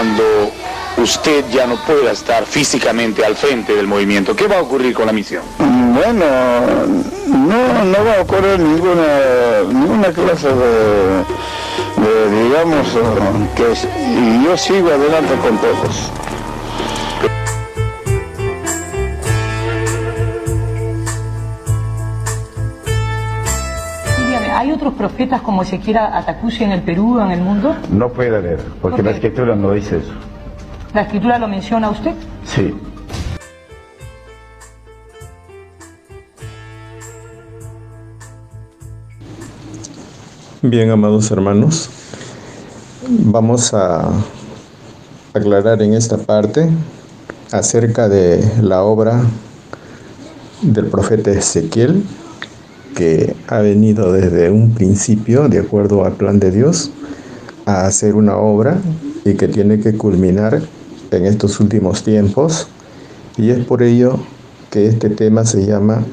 cuando usted ya no pueda estar físicamente al frente del movimiento? ¿Qué va a ocurrir con la misión? Bueno, no va a ocurrir ninguna clase de digamos, y yo sigo adelante con todos. ¿Hay otros profetas como Ezequiel Atacusi en el Perú, en el mundo? No puede haber, porque la escritura no dice eso. ¿La escritura lo menciona usted? Sí. Bien, amados hermanos, vamos a aclarar en esta parte acerca de la obra del profeta Ezequiel, que ha venido desde un principio, de acuerdo al plan de Dios, a hacer una obra y que tiene que culminar en estos últimos tiempos. Y es por ello que este tema se llama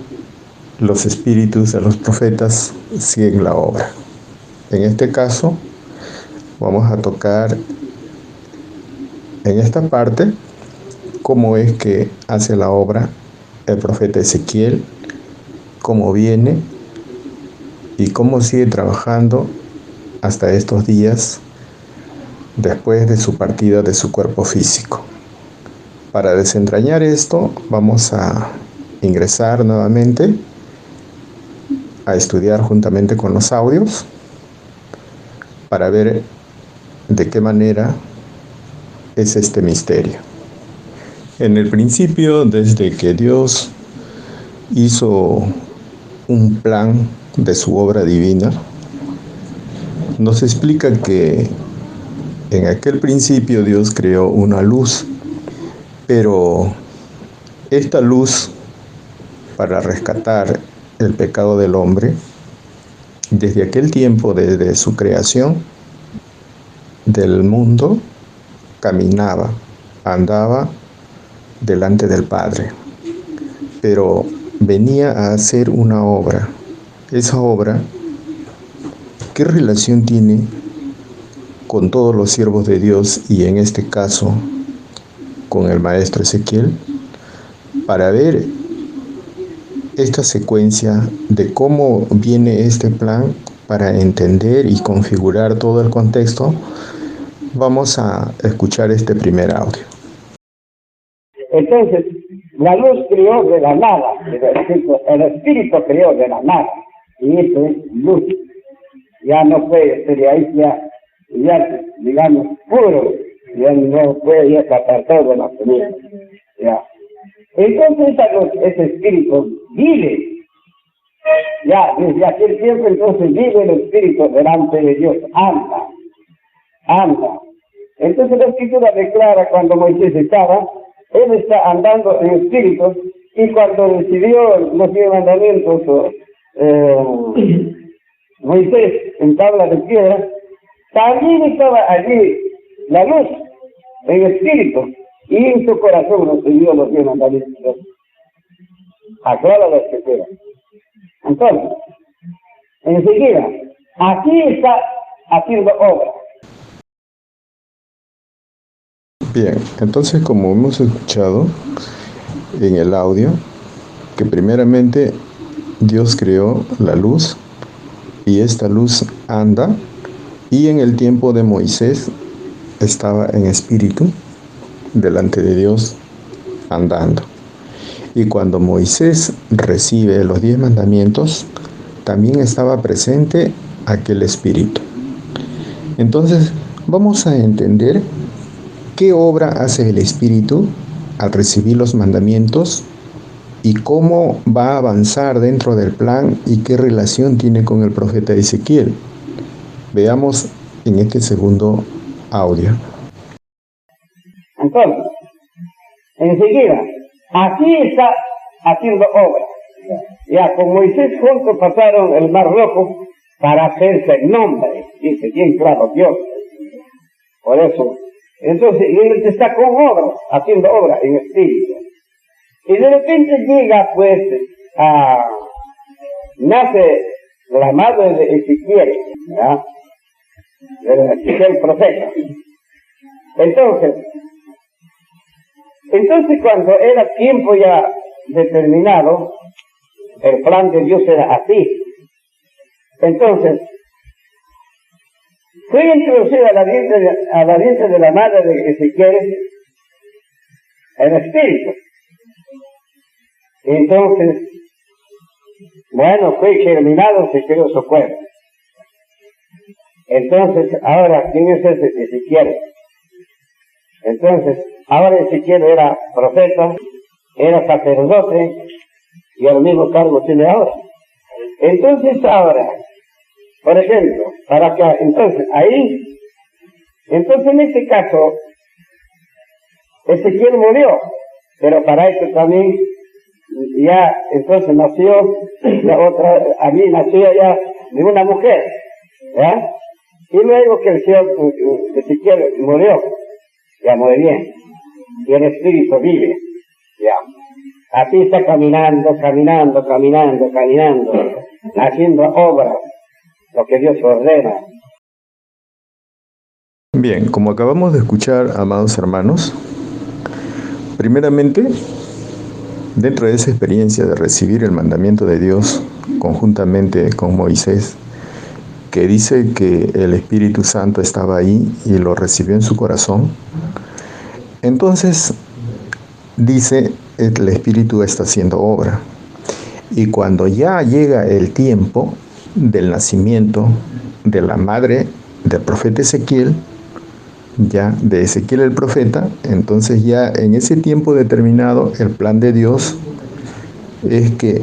Los espíritus de los profetas siguen la obra. En este caso, vamos a tocar en esta parte cómo es que hace la obra el profeta Ezequiel, cómo viene y cómo sigue trabajando hasta estos días después de su partida de su cuerpo físico. Para desentrañar esto, vamos a ingresar nuevamente a estudiar juntamente con los audios para ver de qué manera es este misterio. En el principio, desde que Dios hizo un plan de su obra divina, nos explica que en aquel principio Dios creó una luz, pero esta luz, para rescatar el pecado del hombre, desde aquel tiempo, desde su creación del mundo, caminaba, andaba delante del Padre, pero venía a hacer una obra. Esa obra, ¿qué relación tiene con todos los siervos de Dios y en este caso con el maestro Ezequiel? Para ver esta secuencia de cómo viene este plan, para entender y configurar todo el contexto, vamos a escuchar este primer audio. Entonces, la luz creó de la nada, el espíritu creó de la nada, y eso es luz. Ya no puede ser, ahí ya digamos, puro, ya no puede ya tratar todo la comida. Ya. Entonces esa luz, ese espíritu vive, ya desde aquel tiempo entonces vive el espíritu delante de Dios, anda. Entonces la escritura declara cuando Moisés estaba, él está andando en espíritu, y cuando recibió los 10 mandamientos Moisés en tabla de piedra, también estaba allí la luz en espíritu, y en su corazón recibió los 10 mandamientos. Aclara la escritura. Entonces, enseguida, aquí está haciendo obra. Bien, entonces, como hemos escuchado en el audio, que primeramente Dios creó la luz y esta luz anda, y en el tiempo de Moisés estaba en espíritu delante de Dios andando. Y cuando Moisés recibe los 10 mandamientos, también estaba presente aquel espíritu. Entonces, vamos a entender qué obra hace el espíritu al recibir los mandamientos y cómo va a avanzar dentro del plan y qué relación tiene con el profeta Ezequiel. Veamos en este segundo audio. Entonces, enseguida, aquí está haciendo obra. Ya con Moisés juntos pasaron el Mar Rojo para hacerse el nombre, dice bien claro Dios. Por eso, entonces, él está con obra, haciendo obra en espíritu. Y de repente llega, pues, nace la madre de Ezequiel, ¿ya? De Ezequiel profeta. Entonces cuando era tiempo ya determinado, el plan de Dios era así. Entonces, fue introducida a la vientre de la madre de Ezequiel el espíritu. Entonces, bueno, fue germinado, se creó su cuerpo. Entonces, ahora, ¿quién es ese Ezequiel? Entonces, ahora Ezequiel era profeta, era sacerdote, y el mismo cargo tiene ahora. Entonces, ahora, por ejemplo, para que, entonces en este caso, Ezequiel murió, pero para eso también, ya, entonces nació la otra, a mí nació ya de una mujer, ¿ya? Y luego que el Señor Ezequiel murió, ya muy bien, y el Espíritu vive, ya. Así está caminando, haciendo obras, lo que Dios ordena. Bien, como acabamos de escuchar, amados hermanos, primeramente, dentro de esa experiencia de recibir el mandamiento de Dios conjuntamente con Moisés, que dice que el Espíritu Santo estaba ahí y lo recibió en su corazón, entonces dice, el Espíritu está haciendo obra. Y cuando ya llega el tiempo del nacimiento de la madre del profeta Ezequiel, ya de Ezequiel el profeta, entonces ya en ese tiempo determinado, el plan de Dios es que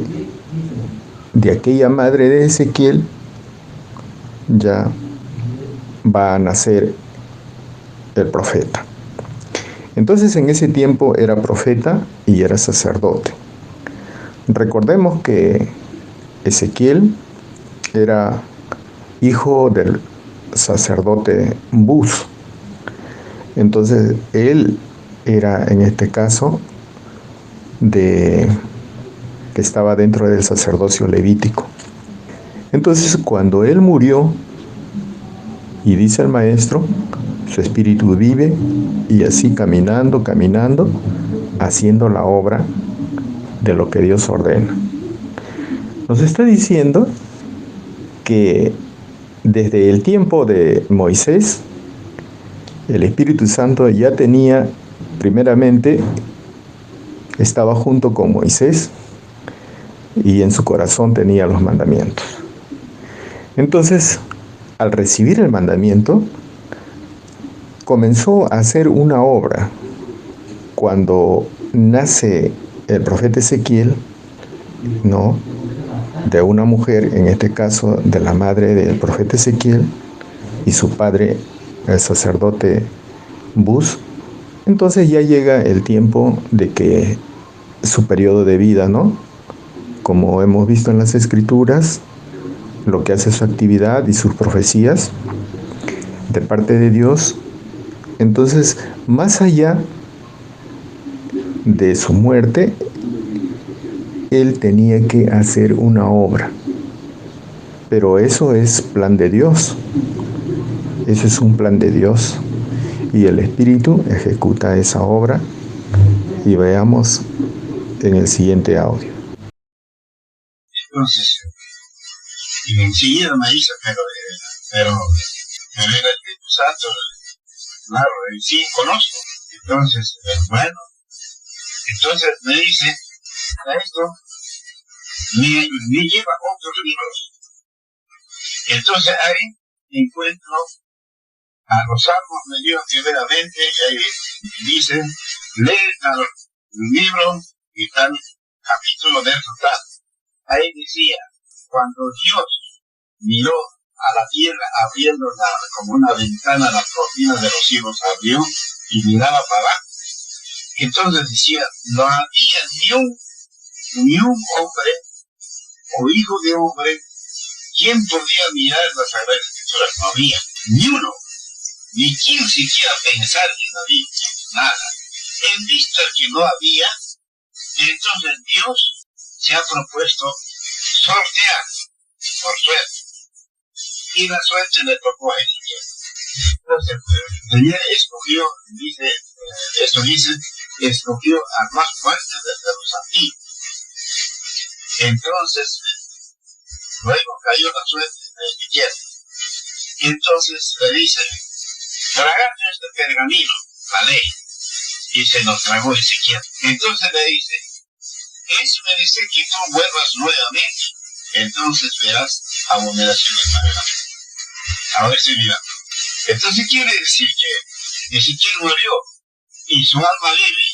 de aquella madre de Ezequiel ya va a nacer el profeta. Entonces en ese tiempo era profeta y era sacerdote. Recordemos que Ezequiel era hijo del sacerdote Buz. Entonces él era en este caso que estaba dentro del sacerdocio levítico. Entonces cuando él murió, y dice el maestro, su espíritu vive y así caminando, haciendo la obra de lo que Dios ordena. Nos está diciendo que desde el tiempo de Moisés, el Espíritu Santo ya tenía, primeramente, estaba junto con Moisés y en su corazón tenía los mandamientos. Entonces, al recibir el mandamiento, comenzó a hacer una obra. Cuando nace el profeta Ezequiel, ¿no?, de una mujer, en este caso de la madre del profeta Ezequiel y su padre, el sacerdote Buz, entonces ya llega el tiempo de que su periodo de vida, ¿no?, como hemos visto en las escrituras, lo que hace su actividad y sus profecías de parte de Dios. Entonces, más allá de su muerte, él tenía que hacer una obra. Pero eso es plan de Dios. Eso es un plan de Dios. Y el Espíritu ejecuta esa obra. Y veamos en el siguiente audio. Entonces, y enseguida me dice, pero era el Espíritu Santo, claro, sí, conozco. Entonces, bueno, entonces me dice, esto me lleva a otros libros. Entonces ahí encuentro a los salmos, me dio primeramente, dice, lee tal libro y tal capítulo del total. Ahí decía, cuando Dios miró a la tierra abriéndola como una ventana, la cortina de los cielos abrió y miraba para abajo. Entonces decía, no había ni un hombre o hijo de hombre quien podía mirar las Sagradas Escrituras. No había ni uno, ni quien siquiera pensar en la Biblia, nada. En vista que no había, entonces Dios se ha propuesto sortear por suerte. Y la suerte le tocó a Ezequiel. Entonces, el Señor escogió, dice, esto dice, escogió al más fuerte de los antiguos. Entonces, luego cayó la suerte de Ezequiel. Y entonces le dice, tragate este pergamino, la ley. Y se lo tragó Ezequiel. Entonces le dice, es menester que tú vuelvas nuevamente. Entonces verás abominaciones más grandes. A ver si mira. Entonces quiere decir que Ezequiel murió y su alma vive,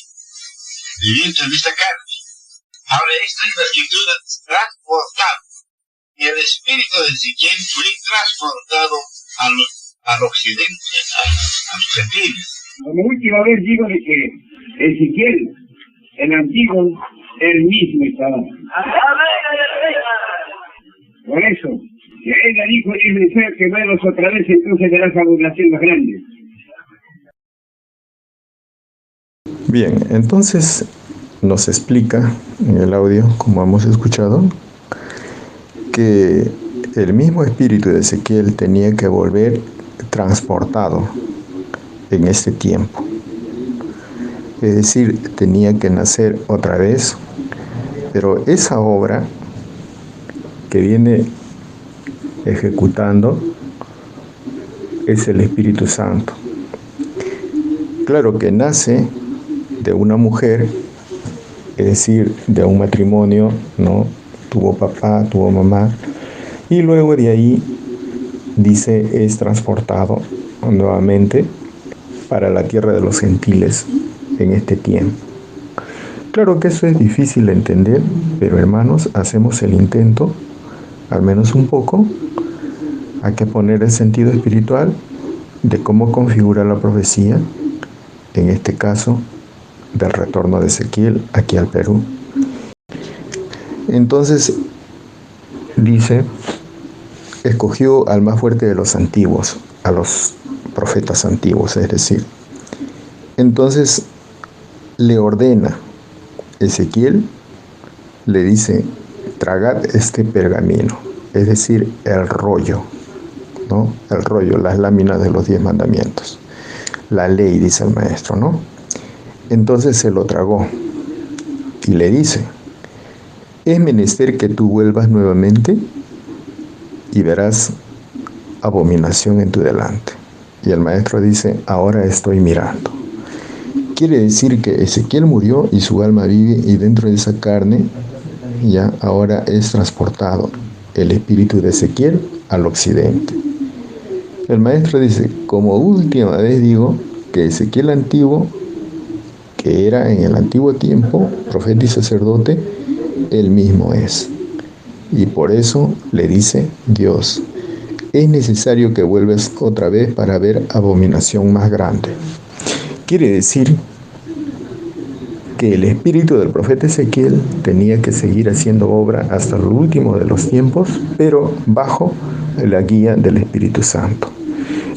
viviendo en esta carne. Ahora esta es la escritura transportada. El espíritu de Ezequiel fue transportado al occidente, a los gentiles. Como última vez digo de que Ezequiel, el antiguo, él mismo estaba. Por eso, que él le dijo, es necesario que verlos otra vez, entonces verás abominación más grande. Bien, entonces nos explica en el audio, como hemos escuchado, que el mismo espíritu de Ezequiel tenía que volver transportado en este tiempo. Es decir, tenía que nacer otra vez, pero esa obra que viene ejecutando es el Espíritu Santo. Claro que nace de una mujer, es decir, de un matrimonio, ¿no? Tuvo papá, tuvo mamá, y luego de ahí, dice, es transportado nuevamente para la tierra de los gentiles en este tiempo. Claro que eso es difícil de entender, pero hermanos, hacemos el intento, al menos un poco. Hay que poner el sentido espiritual de cómo configura la profecía, en este caso, del retorno de Ezequiel aquí al Perú. Entonces, dice, escogió al más fuerte de los antiguos, a los profetas antiguos, es decir. Entonces, le ordena Ezequiel, le dice, tragad este pergamino, es decir, el rollo, ¿no? El rollo, las láminas de los 10 mandamientos. La ley, dice el maestro, ¿no? Entonces se lo tragó y le dice, es menester que tú vuelvas nuevamente y verás abominación en tu delante. Y el maestro dice, ahora estoy mirando. Quiere decir que Ezequiel murió y su alma vive, y dentro de esa carne ya ahora es transportado el espíritu de Ezequiel al occidente. El maestro dice, como última vez digo, que Ezequiel antiguo, que era en el antiguo tiempo profeta y sacerdote, él mismo es. Y por eso le dice Dios, es necesario que vuelvas otra vez para ver abominación más grande. Quiere decir que el espíritu del profeta Ezequiel tenía que seguir haciendo obra hasta el último de los tiempos, pero bajo la guía del Espíritu Santo.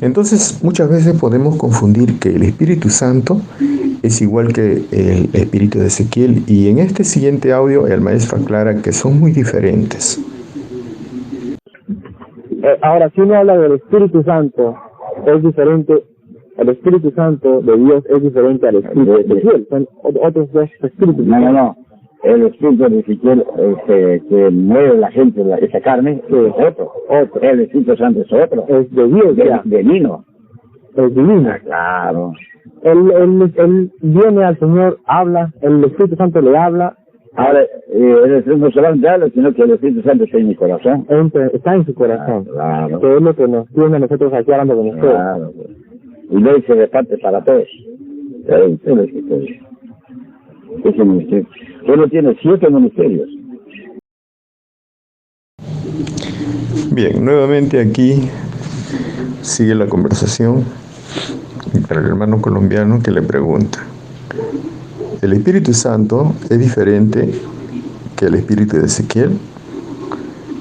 Entonces, muchas veces podemos confundir que el Espíritu Santo es igual que el espíritu de Ezequiel, y en este siguiente audio el maestro aclara que son muy diferentes. Ahora, si uno habla del Espíritu Santo, es diferente. El Espíritu Santo de Dios es diferente al Espíritu de Ezequiel. Son otros dos espíritus. No. El espíritu de Ezequiel que mueve la gente, esa carne, es otro. El Espíritu Santo es otro. Es de Dios, divino. Es divino. Claro. Él viene al Señor, habla, el Espíritu Santo le habla. Ahora, el Espíritu no solamente habla, sino que el Espíritu Santo está en mi corazón. Está en su corazón. Claro. Que es lo que nos tiene a nosotros aquí hablando con ustedes. Claro. Y luego se reparte para todos. Ese ministerio. Solo tiene 7 ministerios. Bien, nuevamente aquí sigue la conversación entre el hermano colombiano que le pregunta, ¿el Espíritu Santo es diferente que el espíritu de Ezequiel?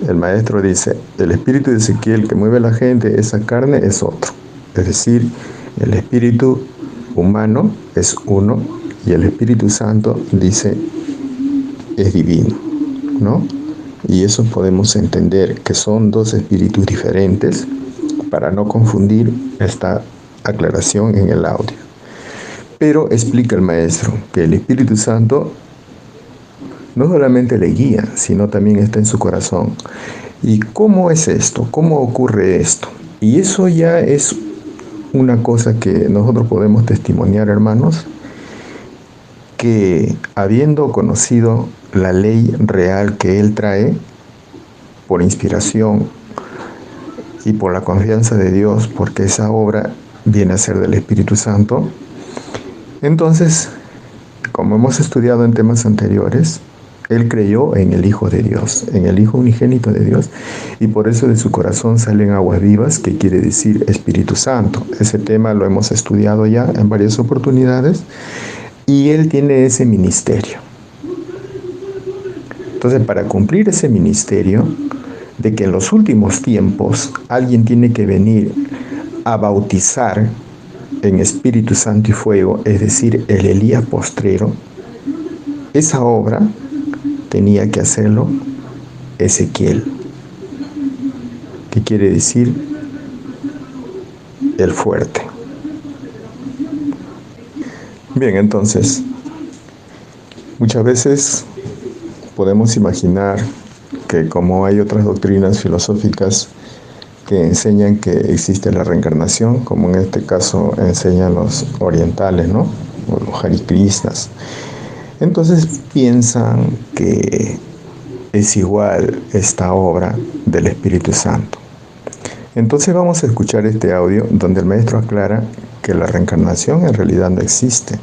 El maestro dice, el espíritu de Ezequiel que mueve a la gente, esa carne es otro. Es decir, el espíritu humano es uno y el Espíritu Santo, dice, es divino, ¿no? Y eso podemos entender que son dos espíritus diferentes para no confundir esta aclaración en el audio. Pero explica el maestro que el Espíritu Santo no solamente le guía, sino también está en su corazón. ¿Y cómo es esto? ¿Cómo ocurre esto? Y eso ya es una cosa que nosotros podemos testimoniar, hermanos, que habiendo conocido la ley real que Él trae, por inspiración y por la confianza de Dios, porque esa obra viene a ser del Espíritu Santo, entonces, como hemos estudiado en temas anteriores, Él creyó en el Hijo de Dios, en el Hijo unigénito de Dios, y por eso de su corazón salen aguas vivas, que quiere decir Espíritu Santo. Ese tema lo hemos estudiado ya en varias oportunidades, y Él tiene ese ministerio. Entonces, para cumplir ese ministerio, de que en los últimos tiempos alguien tiene que venir a bautizar en Espíritu Santo y fuego, es decir, el Elías postrero, esa obra tenía que hacerlo Ezequiel, que quiere decir el fuerte. Bien, entonces, muchas veces podemos imaginar que como hay otras doctrinas filosóficas que enseñan que existe la reencarnación, como en este caso enseñan los orientales, ¿no? O los Hare Krishnas. Entonces piensan que es igual esta obra del Espíritu Santo. Entonces vamos a escuchar este audio donde el maestro aclara que la reencarnación en realidad no existe.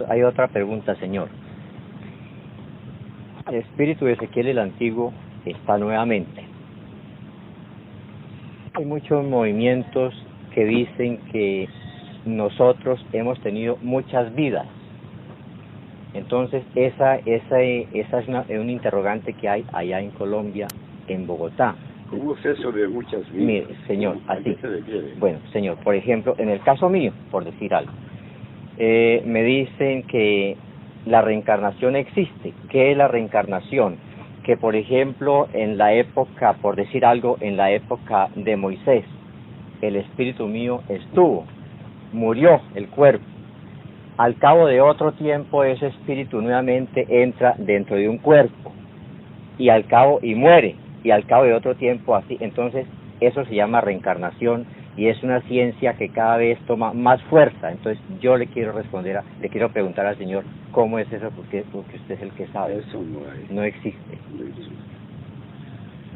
Hay otra pregunta, señor. El espíritu de Ezequiel el Antiguo está nuevamente. Hay muchos movimientos que dicen que nosotros hemos tenido muchas vidas. Entonces, esa es un interrogante que hay allá en Colombia, en Bogotá. ¿Cómo es eso de muchas vidas? Mire, señor, así. Bueno, señor, por ejemplo, en el caso mío, por decir algo, me dicen que la reencarnación existe. ¿Qué es la reencarnación? Que, por ejemplo, en la época, por decir algo, en la época de Moisés, el espíritu mío estuvo, murió el cuerpo. Al cabo de otro tiempo, ese espíritu nuevamente entra dentro de un cuerpo y muere, y al cabo de otro tiempo así. Entonces, eso se llama reencarnación y es una ciencia que cada vez toma más fuerza. Entonces, yo le quiero preguntar al Señor, ¿cómo es eso? Porque usted es el que sabe. Eso no hay. No existe. No existe.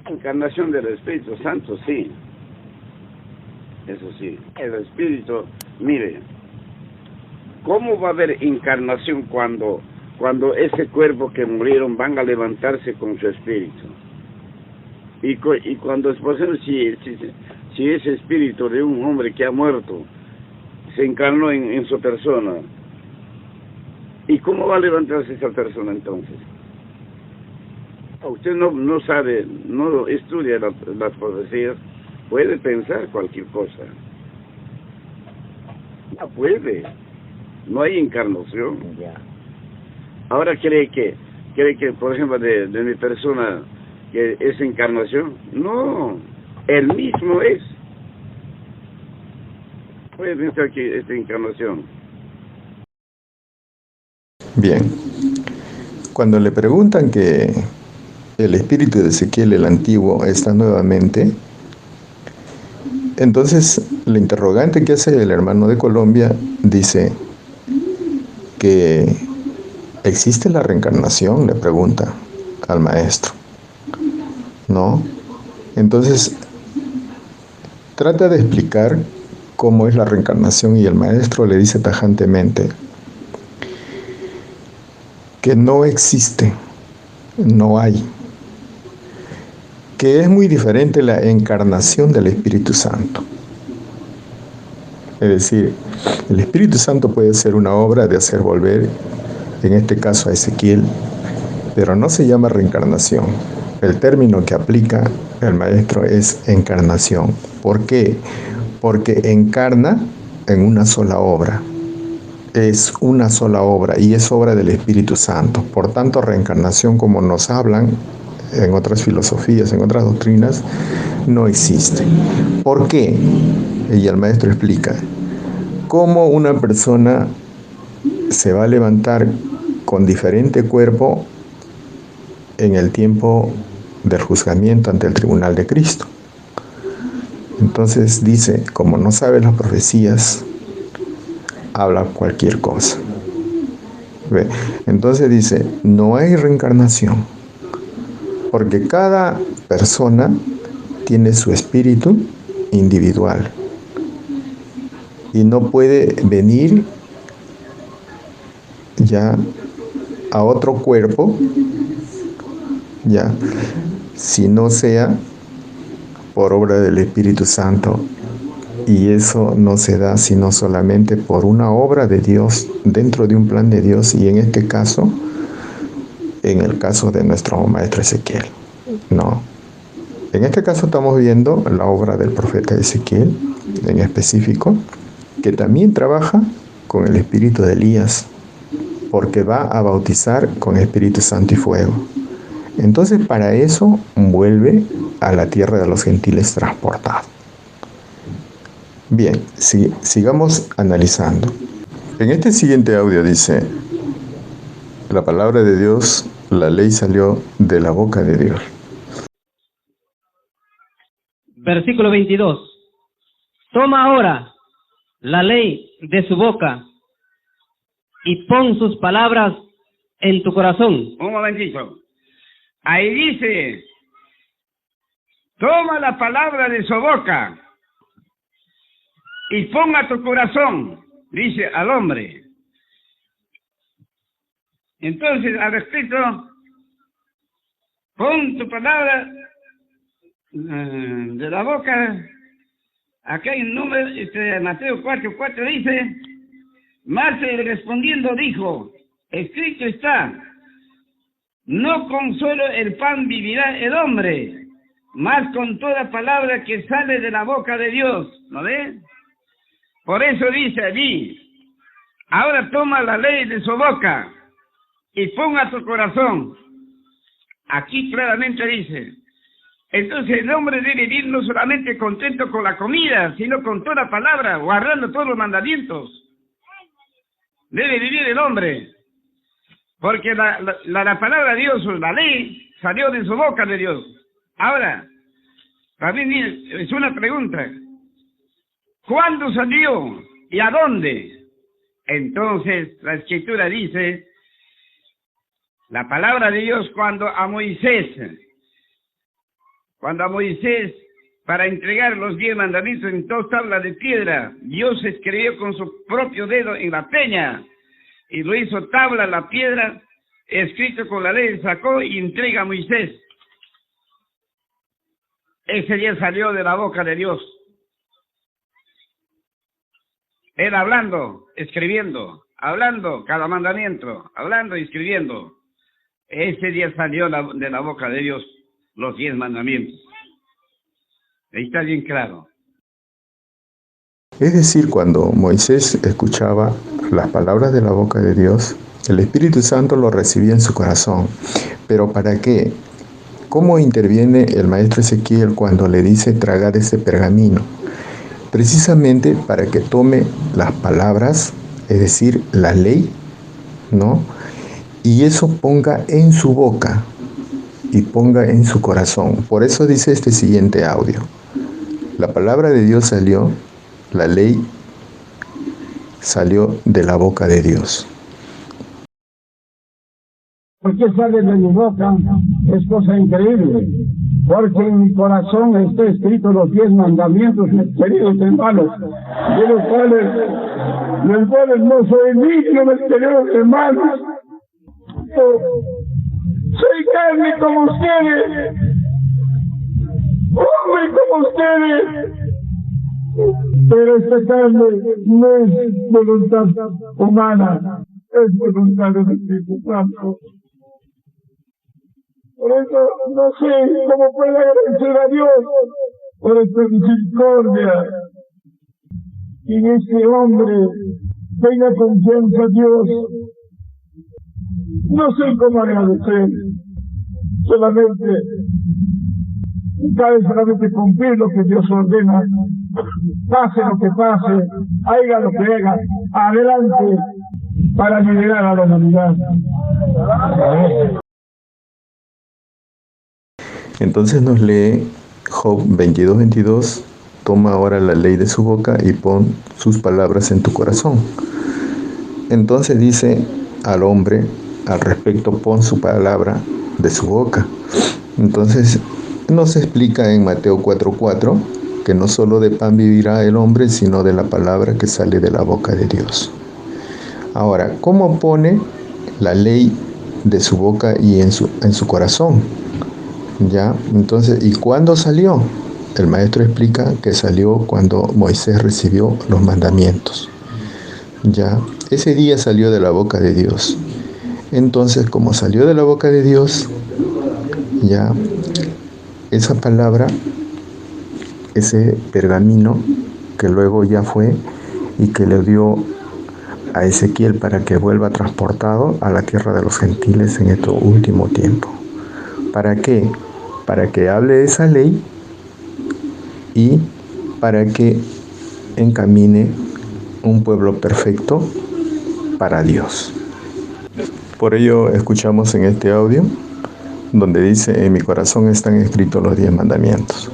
La encarnación del Espíritu Santo, sí. Eso sí. El Espíritu, mire, ¿cómo va a haber encarnación cuando ese cuerpo que murieron van a levantarse con su espíritu? Y cuando es posible, si ese espíritu de un hombre que ha muerto se encarnó en su persona, ¿y cómo va a levantarse esa persona entonces? Usted no sabe, no estudia las profecías, puede pensar cualquier cosa. No puede. No hay encarnación. Ahora cree que por ejemplo de mi persona que es encarnación. No, él mismo es. Puede pensar que es encarnación. Bien, cuando le preguntan que el espíritu de Ezequiel el Antiguo está nuevamente, entonces la interrogante que hace el hermano de Colombia dice que ¿existe la reencarnación? Le pregunta al maestro. ¿No? Entonces trata de explicar cómo es la reencarnación y el maestro le dice tajantemente que no existe, no hay, que es muy diferente la encarnación del Espíritu Santo. Es decir, el Espíritu Santo puede ser una obra de hacer volver, en este caso a Ezequiel, pero no se llama reencarnación. El término que aplica el maestro es encarnación. ¿Por qué? Porque encarna en una sola obra. Es una sola obra y es obra del Espíritu Santo. Por tanto, reencarnación, como nos hablan en otras filosofías, en otras doctrinas, no existe. ¿Por qué? Y el maestro explica cómo una persona se va a levantar con diferente cuerpo en el tiempo del juzgamiento ante el tribunal de Cristo. Entonces dice, como no sabe las profecías, habla cualquier cosa. ¿Ve? Entonces dice, no hay reencarnación, porque cada persona tiene su espíritu individual y no puede venir ya a otro cuerpo, ya, si no sea por obra del Espíritu Santo. Y eso no se da sino solamente por una obra de Dios dentro de un plan de Dios, y en este caso, en el caso de nuestro maestro Ezequiel. No. En este caso estamos viendo la obra del profeta Ezequiel en específico, que también trabaja con el espíritu de Elías, porque va a bautizar con Espíritu Santo y fuego. Entonces, para eso vuelve a la tierra de los gentiles transportado. Bien, sigamos analizando. En este siguiente audio dice, la palabra de Dios, la ley salió de la boca de Dios. Versículo 22. Toma ahora la ley de su boca y pon sus palabras en tu corazón. Un momentito. Ahí dice, toma la palabra de su boca y ponga tu corazón, dice al hombre. Entonces, al respecto, pon tu palabra de la boca. Acá hay un número, Mateo 4:4 dice, mas él respondiendo dijo, escrito está, no con solo el pan vivirá el hombre, mas con toda palabra que sale de la boca de Dios. ¿No ves? Por eso dice allí, ahora toma la ley de su boca y ponga tu corazón. Aquí claramente dice, entonces el hombre debe vivir no solamente contento con la comida, sino con toda palabra, guardando todos los mandamientos. Debe vivir el hombre, porque la palabra de Dios, la ley, salió de su boca de Dios. Ahora, también es una pregunta, ¿cuándo salió y a dónde? Entonces la Escritura dice, la palabra de Dios cuando a Moisés, para entregar los 10 mandamientos en 2 tablas de piedra, Dios escribió con su propio dedo en la peña, y lo hizo tabla la piedra, escrito con la ley, sacó y entrega a Moisés. Ese día salió de la boca de Dios. Él hablando, escribiendo, hablando cada mandamiento, hablando y escribiendo. Ese día salió de la boca de Dios los 10 mandamientos. Ahí está bien claro. Es decir, cuando Moisés escuchaba las palabras de la boca de Dios, el Espíritu Santo lo recibía en su corazón. ¿Pero para qué? ¿Cómo interviene el maestro Ezequiel cuando le dice tragad ese pergamino? Precisamente para que tome las palabras, es decir, la ley, ¿no? Y eso ponga en su boca y ponga en su corazón. Por eso dice este siguiente audio. La palabra de Dios salió, la ley salió de la boca de Dios. ¿Por qué sale de mi boca? Es cosa increíble. Porque en mi corazón está escrito los 10 mandamientos, mis queridos hermanos, de los cuales no soy limpio, mis queridos hermanos. Soy carne como ustedes, hombre como ustedes, pero esta carne no es voluntad humana, es voluntad del Espíritu Santo. Por eso no sé cómo puedo agradecer a Dios por esta misericordia. Y en este hombre tenga confianza a Dios. No sé cómo agradecer. solamente cabe solamente cumplir lo que Dios ordena, pase lo que pase, haga lo que haga, adelante para liberar a la humanidad. Entonces nos lee Job 22:22, toma ahora la ley de su boca y pon sus palabras en tu corazón. Entonces dice al hombre, al respecto, pon su palabra de su boca. Entonces nos explica en Mateo 4:4 que no solo de pan vivirá el hombre, sino de la palabra que sale de la boca de Dios. Ahora, ¿cómo pone la ley de su boca y en su corazón? Ya, entonces, ¿y cuándo salió? El maestro explica que salió cuando Moisés recibió los mandamientos. Ya, ese día salió de la boca de Dios. Entonces, como salió de la boca de Dios, ya, esa palabra, ese pergamino que luego ya fue y que le dio a Ezequiel para que vuelva transportado a la tierra de los gentiles en este último tiempo. ¿Para qué? Para que hable esa ley y para que encamine un pueblo perfecto para Dios. Por ello escuchamos en este audio donde dice: en mi corazón están escritos los 10 mandamientos.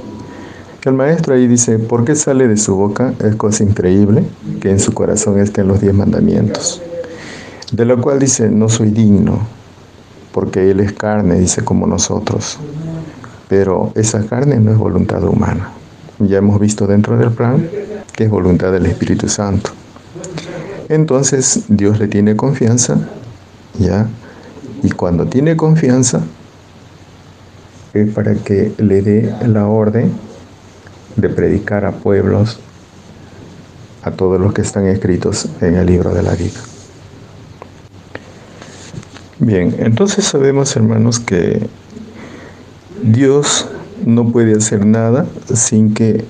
El maestro ahí dice: ¿por qué sale de su boca? Es cosa increíble que en su corazón estén los 10 mandamientos, de lo cual dice: no soy digno, porque él es carne, dice, como nosotros. Pero esa carne no es voluntad humana. Ya hemos visto dentro del plan que es voluntad del Espíritu Santo. Entonces Dios le tiene confianza, ¿ya? Y cuando tiene confianza es para que le dé la orden de predicar a pueblos, a todos los que están escritos en el libro de la vida. Bien, entonces sabemos, hermanos, que Dios no puede hacer nada sin que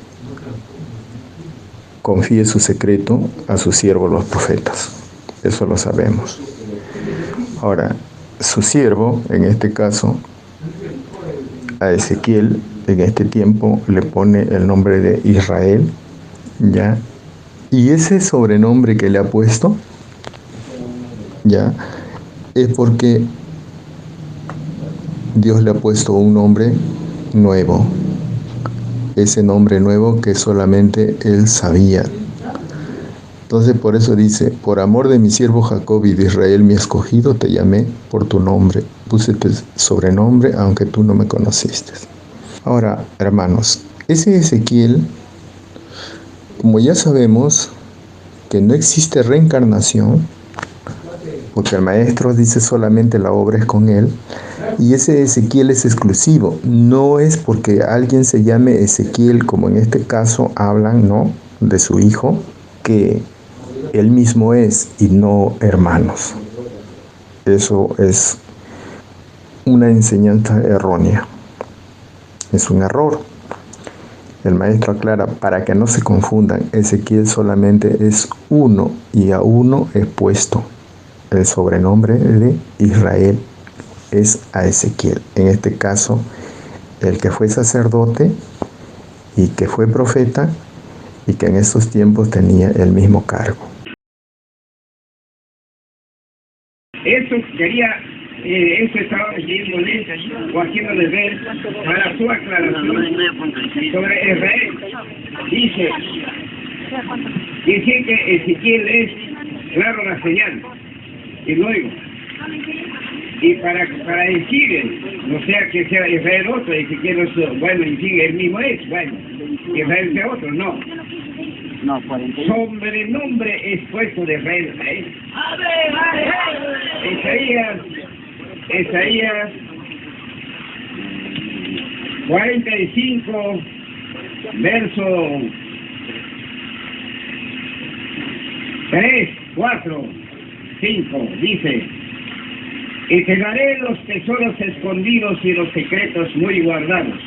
confíe su secreto a sus siervos los profetas. Eso lo sabemos. Ahora, su siervo, en este caso, a Ezequiel, en este tiempo le pone el nombre de Israel, ¿ya? Y ese sobrenombre que le ha puesto, ¿ya?, es porque Dios le ha puesto un nombre nuevo. Ese nombre nuevo que solamente él sabía. Entonces por eso dice: por amor de mi siervo Jacob y de Israel mi escogido, te llamé por tu nombre. Puse tu sobrenombre aunque tú no me conociste. Ahora, hermanos, ese Ezequiel, como ya sabemos que no existe reencarnación, porque el maestro dice solamente la obra es con él, y ese Ezequiel es exclusivo. No es porque alguien se llame Ezequiel, como en este caso hablan, ¿no?, de su hijo, que él mismo es y no hermanos. Eso es una enseñanza errónea. Es un error. El maestro aclara para que no se confundan: Ezequiel solamente es uno y a uno es puesto. El sobrenombre de Israel es a Ezequiel. En este caso, el que fue sacerdote y que fue profeta y que en estos tiempos tenía el mismo cargo. Eso quería, eso estaba pidiéndole o haciéndole ver para su aclaración sobre Israel. Dice que Ezequiel es, claro, la señal. Y luego, y para decir, no sea que sea Israel otro, Ezequiel es, bueno, y sigue, el mismo es, bueno, Israel sea otro, no. Sobrenombre es puesto de Israel a él. Isaías 45, verso 3, 4, 5, dice: y te daré los tesoros escondidos y los secretos muy guardados,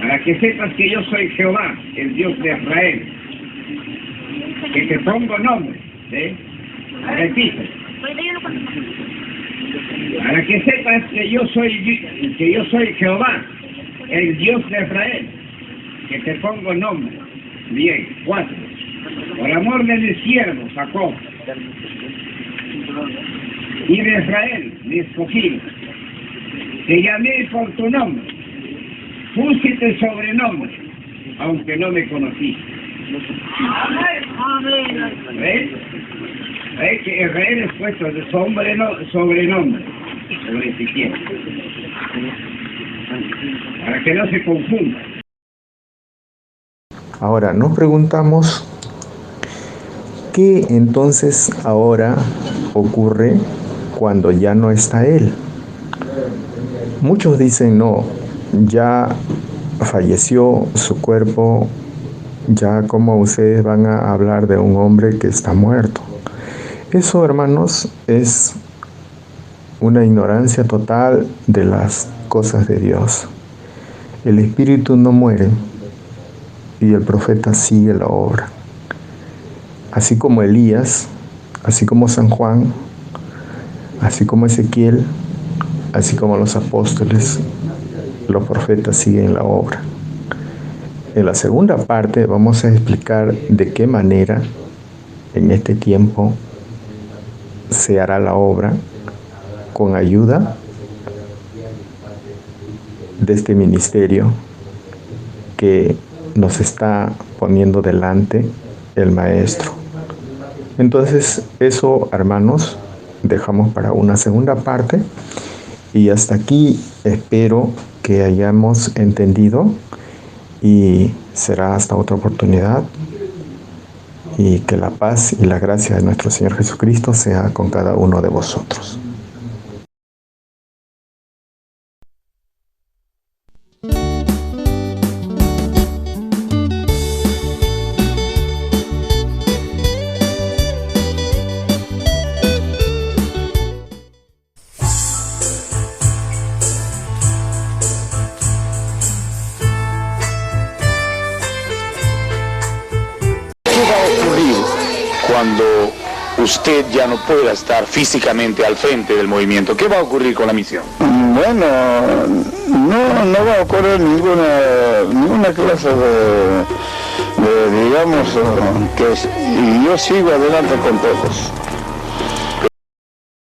para que sepas que yo soy Jehová, el Dios de Israel, que te pongo nombre. Repite. Para que sepas que yo soy Jehová, el Dios de Israel, que te pongo nombre. Bien, 4. Por amor de mi siervo, Jacob, y de Israel, mi escogido, te llamé por tu nombre, púsete sobrenombre, aunque no me conociste. ¿Ves? ¿Ves que Israel es puesto de sobrenombre sobre Ezequiel? Para que no se confunda. Ahora, nos preguntamos, ¿qué entonces ahora ocurre cuando ya no está él? Muchos dicen, no, ya falleció su cuerpo, ya como ustedes van a hablar de un hombre que está muerto. Eso, hermanos, es una ignorancia total de las cosas de Dios. El espíritu no muere y el profeta sigue la obra. Así como Elías, así como San Juan, así como Ezequiel, así como los apóstoles, los profetas siguen la obra. En la segunda parte vamos a explicar de qué manera en este tiempo se hará la obra con ayuda de este ministerio que nos está poniendo delante el Maestro. Entonces, eso, hermanos, dejamos para una segunda parte y hasta aquí espero que hayamos entendido y será hasta otra oportunidad y que la paz y la gracia de nuestro Señor Jesucristo sea con cada uno de vosotros. Cuando usted ya no pueda estar físicamente al frente del movimiento, ¿qué va a ocurrir con la misión? Bueno, no va a ocurrir ninguna clase de digamos, que yo sigo adelante con todos.